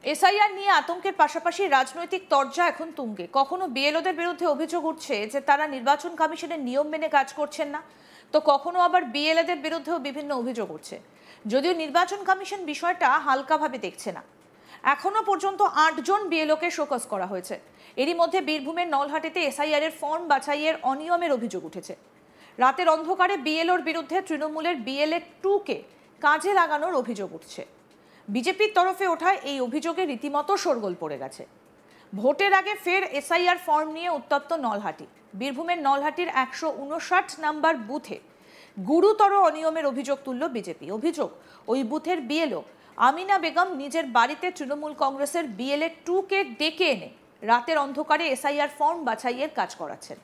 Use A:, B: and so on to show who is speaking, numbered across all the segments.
A: SIR নিয়ে আতঙ্কের পাশাপাশি রাজনৈতিক তরজা এখন তুঙ্গে। কখনো বিএলওদের বিরুদ্ধে অভিযোগ উঠছে যে তারা নির্বাচন কমিশনের নিয়ম মেনে কাজ করছেন না, তো কখনো আবার বিএলএদের বিরুদ্ধেও বিভিন্ন অভিযোগ উঠছে। যদিও নির্বাচন কমিশন বিষয়টা হালকাভাবে দেখছে না। এখনো পর্যন্ত 8 জন বিএলওকে শোকজ করা হয়েছে। এরই মধ্যে বীরভূমের নলহাটিতে এসআইআর এর ফর্ম বাছাইয়ের অনিয়মের অভিযোগ উঠেছে। রাতের অন্ধকারে বিএলওর বিরুদ্ধে তৃণমূলের বিএলএ 2কে কাজে লাগানোর অভিযোগ উঠছে। বিজেপির তরফে ওঠা এই অভিযোগে রীতিমতো শোরগোল পড়ে গেছে। ভোটের আগে ফের এসআইআর ফর্ম নিয়ে উত্তপ্ত নলহাটি। বীরভূমের নলহাটির 159 নম্বর বুথে গুরুতর অনিয়মের অভিযোগ তুলল বিজেপি। অভিযোগ, ওই বুথের বিএলও আমিনা বেগম নিজের বাড়িতে তৃণমূল কংগ্রেসের বিএলএ 2কে ডেকে এনে রাতের অন্ধকারে এসআইআর ফর্ম বাছাইয়ের কাজ করাচ্ছেন।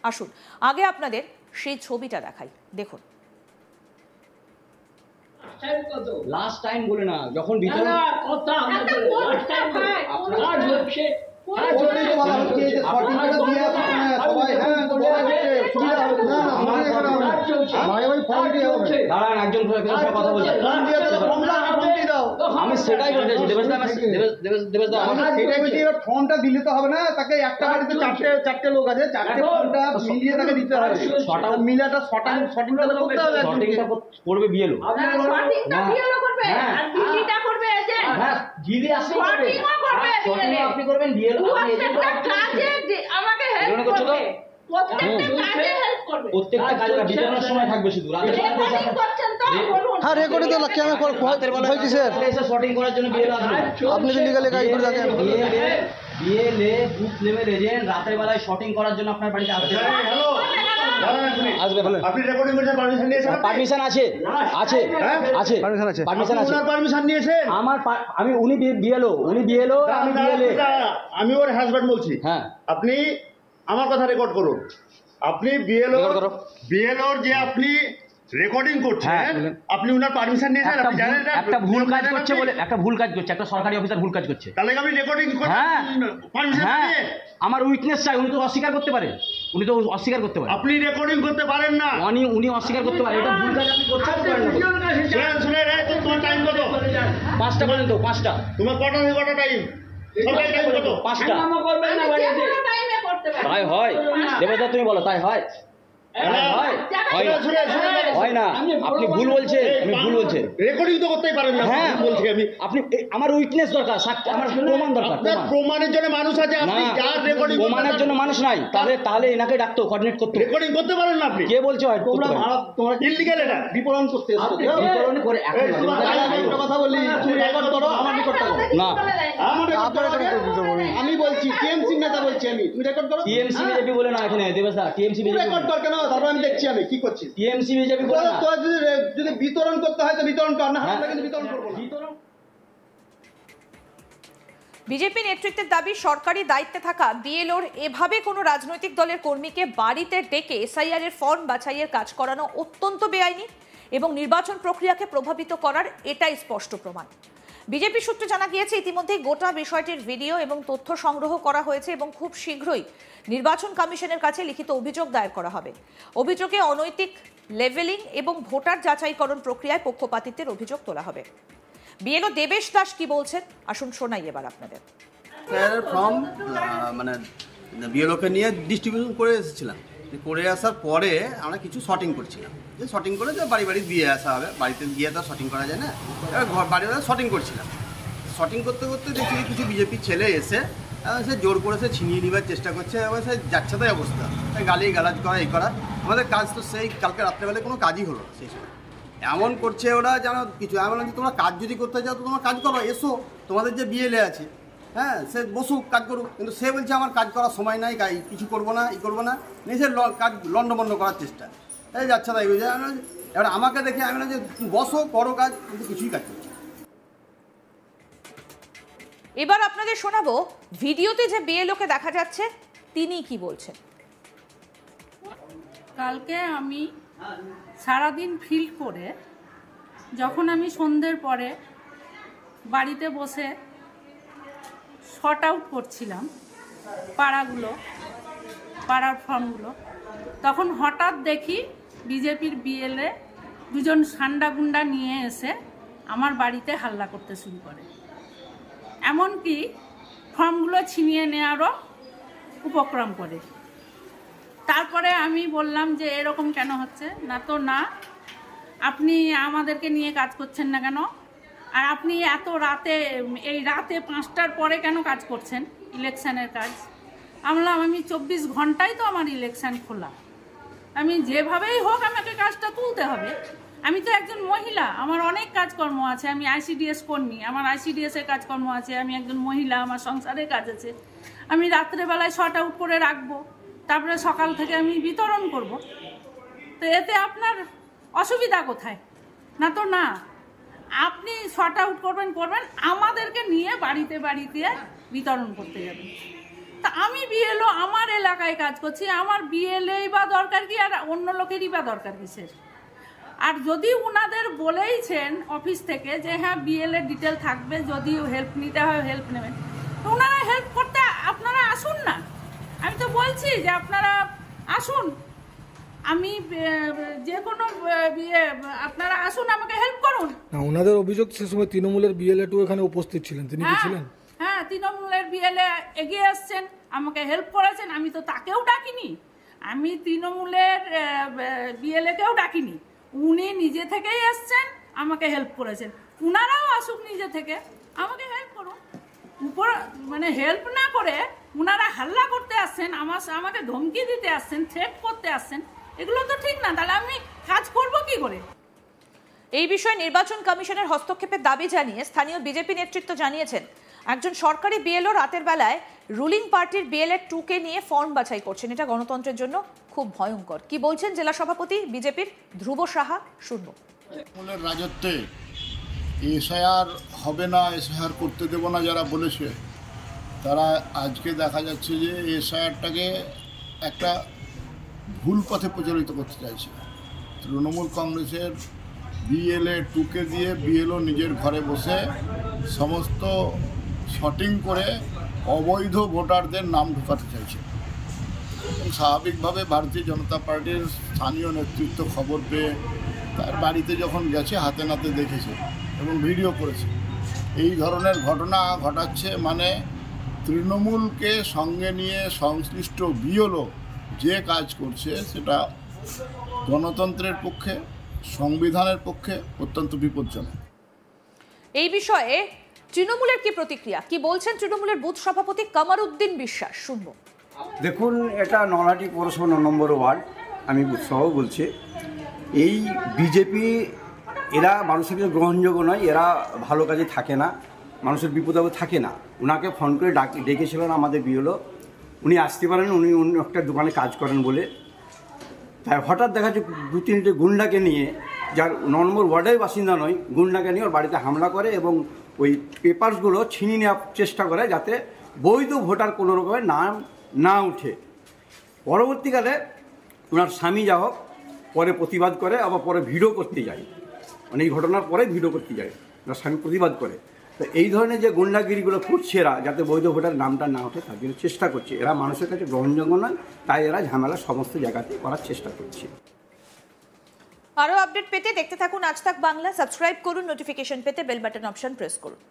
A: আসুন আগে আপনাদের সেই ছবিটা দেখাই, দেখুন।
B: লাস্ট টাইম বলে না, যখন ভিতরে কথা আমরা লাস্ট টাইম আপনার হচ্ছে দাঁড়ান, একজন কথা বলছে, আমি সেটাই বলতে চাইছি। দেবেশ দা ফর্মটা দিলে তো হবে না, তাকে একটা বাড়িতে চারটে লোক আছে, চারটে ফর্মটা মিলিয়ে তাকে দিতে হবে। মিলাটা শর্টিংটা করতে হবে, শর্টিংটা করবে বিএলও। আপনি করবেন বিএলও, প্রত্যেকটা কাজে বিতরণের সময় থাকবে, শুধু শর্টিং করার জন্য বিএলও আসবে। আপনি তো লিগালি কাজ করে থাকেন, বিএলএ বুথ লেভেল এজেন্ট রাতের বেলায় শর্টিং করার জন্য আপনার বাড়িতে আসবে। আসবে বলেন, আপনি রেকর্ডিং করতে পারমিশন নিয়েছেন? পারমিশন আছে, আছে আছে পারমিশন আছে। পারমিশন নিয়েছেন? আমি উনি বিএলও, আমি বিএলএ, আমি ওর হাজবেন্ড বলছি। হ্যাঁ, আপনি আমার কথা রেকর্ড করুন। আপনি বিএলওর যে আপনি রেকর্ডিং করছেন, আপনি উনার পারমিশন নিয়েছেন? আপনি জানেন একটা ভুল কাজ করছে বলে, একটা ভুল কাজ করছে, একটা সরকারি অফিসার ভুল কাজ করছে, তাহলে আমি রেকর্ডিং করব? হ্যাঁ, পারমিশন নিয়ে আমার উইটনেস চাই। উনি তো অস্বীকার করতে পারেন, আপনি রেকর্ডিং করতে পারেন না, উনি অস্বীকার করতে পারেন। এটা ভুল কাজ আপনি করতে পারেন না। শুনে রে, তোমার টাইম কত? 5টা পর্যন্ত। 5টা? তোমার কটা থেকে কটা টাইম? সরকারি টাইম কত? 5টা। তাই হয়? দেবদা তুমি বলো, তাই হয়? হয় না, আপনি ভুল বলছেন, আমি ভুল বলছেন। রেকর্ডিং তো করতেই পারেন না। হ্যাঁ বলছি আমি, আপনি আমার উইটনেস দরকার, আমার প্রমাণ দরকার। প্রমাণের জন্য মানুষ আছে, আপনি যার রেকর্ডিং প্রমাণের জন্য মানুষ নাই, তাহলে এনাকে ডাকতো, কোঅর্ডিনেট করতে। রেকর্ডিং করতে পারেন না আপনি? কে বলছে হয়? তোমরা ইললিগ্যাল, এটা বিপরণ করতে এসেছো। বিপরণ করে একটা কথা বলি, তুমি রেকর্ড করো, আমার রেকর্ড করো না। আমি বলছি টিএমসি নেতা বলছি আমি, তুমি রেকর্ড করো। টিএমসি বিজেপি বলে না এখানে, দেবেশ দা, টিএমসি বিজেপি রেকর্ড কর কেন? তারপর আমি দেখছি আমি কি করছি। টিএমসি বিজেপি বলে না, তো যদি বিতরণ করতে হয় তো বিতরণ কর না, আমরা কিন্তু বিতরণ করব না।
A: বিজেপি নেতৃত্বের দাবি, সরকারি দায়িত্বে থাকা বিএলওর এভাবে কোনো রাজনৈতিক দলের কর্মীকে বাড়িতে ডেকে এসআইআর এর ফর্ম বাছাইয়ের কাজ করানো অত্যন্ত বেআইনি এবং নির্বাচন প্রক্রিয়াকে প্রভাবিত করার এটাই স্পষ্ট প্রমাণ। বিজেপি সূত্রে জানা গিয়েছে ইতিমধ্যেই গোটা বিষয়টির ভিডিও এবং তথ্য সংগ্রহ করা হয়েছে এবং খুব শীঘ্রই নির্বাচন কমিশনের কাছে লিখিত অভিযোগ দায়ের করা হবে। অভিযোগে অনৈতিক লেভেলিং এবং ভোটার যাচাইকরণ প্রক্রিয়ায় পক্ষপাতিত্বের অভিযোগ তোলা হবে। বিএলও দেবেশ দাস কি বলছেন, আসুন শোনাই এবার আপনাদের।
C: ফর্ম মানে বিএলওকে নিয়ে ডিস্ট্রিবিউশন করে এসেছিলাম, করে আসার পরে আমরা কিছু শর্টিং করছিলাম, যে শর্টিং করে যে বাড়ি বাড়ি দিয়ে আসা হবে, বাড়িতে গিয়ে তো শর্টিং করা যায় না, এবার বাড়ি বাড়ি শর্টিং করছিলাম। শর্টিং করতে করতে দেখি কিছু বিজেপি ছেলে এসে সে জোর করে সে ছিনিয়ে নেবার চেষ্টা করছে, এবং সে যাচ্ছে তাই অবস্থা, গালি গালাজ করা এই করা। আমাদের কাজ তো সেই কালকে রাত্রেবেলায় কোনো কাজই হলো না, সেই সময় এমন করছে ওরা যেন কিছু। আমি বললাম যে তোমরা কাজ যদি করতে চাও তো তোমরা কাজ করো, এসো, তোমাদের যে বিএলএ আছে, হ্যাঁ সে বসুক, কাজ করুক। কিন্তু সে বলছে আমার কাজ করার সময় নাই, কিছু করবো না, করবো না, নিজের কাজ লন্ডভন্ড করার চেষ্টা, এই যাচ্ছে তাই বুঝে। এবার আমাকে দেখে আমি বললাম যে বসো, করো কাজ, কিন্তু কিছুই কাজ করছে।
A: এবার আপনাদের শোনাবো ভিডিওতে যে বিএলওকে দেখা যাচ্ছে তিনি কি বলছেন।
D: কালকে আমি সারাদিন ফিল্ড করে যখন আমি সন্ধ্যের পরে বাড়িতে বসে শর্ট আউট করছিলাম পাড়ার ফর্মগুলো, তখন হঠাৎ দেখি বিজেপির বিএলএ 2জন সান্ডা গুন্ডা নিয়ে এসে আমার বাড়িতে হাল্লা করতে শুরু করে। এমনকি ফর্মগুলো ছিনিয়ে নেওয়ারও উপক্রম করে। তারপরে আমি বললাম যে এরকম কেন হচ্ছে, না আপনি আমাদেরকে নিয়ে কাজ করছেন না কেন, আর আপনি এত রাতে এই রাতে 5টার পরে কেন কাজ করছেন ইলেকশনের কাজ। আমি 24 ঘন্টাই তো আমার ইলেকশন খোলা, আমি যেভাবেই হোক আমাকে কাজটা তুলতে হবে। আমি তো একজন মহিলা, আমার অনেক কাজকর্ম আছে, আমি ICDS কর্মী, আমার ICDS-এর কাজকর্ম আছে, আমি একজন মহিলা, আমার সংসারের কাজ আছে। আমি রাত্রেবেলায় শর্ট আউট করে রাখবো, তারপরে সকাল থেকে আমি বিতরণ করব। তো এতে আপনার অসুবিধা কোথায়? না আপনি শর্ট আউট করবেন, আমাদেরকে নিয়ে বাড়িতে বিতরণ করতে যাবেন। তা আমি BLO আমার এলাকায় কাজ করছি, আমার BLA বা দরকার কি, আর অন্য লোকেরই বা দরকার কিসের? আর যদি উনাদের বলেইছেন অফিস থেকে যে হ্যাঁ BLA ডিটেল থাকবে, যদি হেল্প নিতে হয় হেল্প নেবেন, তো ওনারা হেল্প করতে আপনারা আসুন না। আমি তো বলছি যে আপনারা আসুন, আমি যে কোনো আপনারা আসুন, আমাকে হেল্প করুন।
E: না, ওনাদের অভিযোগ সে সময় তৃণমূলের BLA2 এখানে উপস্থিত ছিলেন, তিনি কি ছিলেন?
D: হ্যাঁ, তৃণমূলের BLA এগিয়ে আসছেন, আমাকে হেল্প করেছেন। আমি তো তাকেও ডাকিনি, আমি তৃণমূলের BLA-কেও ডাকিনি, উনি নিজে থেকেই এসছেন, আমাকে হেল্প করেছেন। উনারাও আসুক নিজে থেকে, আমাকে হেল্প করুন। হেল্প না করে উনারা হাল্লা করতে আসছেন, আমাকে ধমকি দিতে আসছেন, থ্রেট করতে আসছেন, এগুলো তো ঠিক না। তাহলে আমি কাজ করব কি করে?
A: এই বিষয়ে নির্বাচন কমিশনের হস্তক্ষেপের দাবি জানিয়ে স্থানীয় বিজেপি নেতৃত্ব জানিয়েছেন একজন সরকারি BLO রাতের বেলায় রুলিং পার্টির BLA2-কে নিয়ে ফর্ম বাছাই করছেন। এটা গণতন্ত্রের জন্য খুব ভয়ঙ্কর। কি বলছেন জেলা সভাপতি বিজেপির ধ্রুব সাহা, শুনবো।
F: তৃণমূলের রাজত্বে SIR হবে না, SIR করতে দেব না যারা বলেছে, তারা আজকে দেখা যাচ্ছে যে SIR-টাকে একটা ভুল পথে প্রচলিত করতে চাইছে। তৃণমূল কংগ্রেসের BLA2-কে দিয়ে BLO নিজের ঘরে বসে সমস্ত শটিং করে অবৈধ ভোটারদের নাম ঢোকাতে চাইছে। স্বাভাবিকভাবে ভারতীয় জনতা পার্টির স্থানীয় নেতৃত্ব খবর পেয়ে তার বাড়িতে যখন গেছে হাতে নাতে দেখেছে এবং ভিডিও করেছে। এই ধরনের ঘটনা ঘটাচ্ছে মানে তৃণমূলকে সঙ্গে নিয়ে সংশ্লিষ্ট BLO যে কাজ করছে সেটা গণতন্ত্রের পক্ষে, সংবিধানের পক্ষে অত্যন্ত বিপজ্জনক।
A: এই বিষয়ে তৃণমূলের কি প্রতিক্রিয়া, কি বলছেন তৃণমূলের বুথ সভাপতি কামারউদ্দিন বিশ্বাস, শুনবো।
G: দেখুন, এটা নলহাটি পৌরসভা 9 নম্বর ওয়ার্ড, আমি বুথসহ বলছি। এই বিজেপি এরা মানুষের কাছে গ্রহণযোগ্য নয়, এরা ভালো কাজে থাকে না, মানুষের বিপদে থাকে না। ওনাকে ফোন করে ডেকেছিলেন আমাদের BLO, উনি আসতে পারেন, উনি অন্য একটা দোকানে কাজ করেন বলে। তাই হঠাৎ দেখা যাচ্ছে 2-3টে গুন্ডাকে নিয়ে, যার 9 নম্বর ওয়ার্ডের বাসিন্দা নয়, গুন্ডাকে নিয়ে ওর বাড়িতে হামলা করে এবং ওই পেপারসগুলো ছিনিয়ে নেওয়ার চেষ্টা করে যাতে বৈধ ভোটার কোনো রকমের নাম না উঠে। পরবর্তীকালে ওনার স্বামী যা হোক পরে প্রতিবাদ করে, আবার পরে ভিডিও করতে যায়, মানে এই ঘটনার পরে ভিডিও করতে যায়, ওনার স্বামী প্রতিবাদ করে। তো এই ধরনের যে গুন্ডাগিরিগুলো করছে এরা, যাতে বৈধ ভোটার নামটা না ওঠে তার জন্য চেষ্টা করছে। এরা মানুষের কাছে গ্রহণযোগ্য নয়, তাই এরা ঝামেলা সমস্ত জায়গাতে করার চেষ্টা করছে।
A: আরো আপডেট পেতে দেখতে থাকুন আজ তাক বাংলা। সাবস্ক্রাইব করুন, নোটিফিকেশন পেতে বেল বাটন অপশন প্রেস করুন।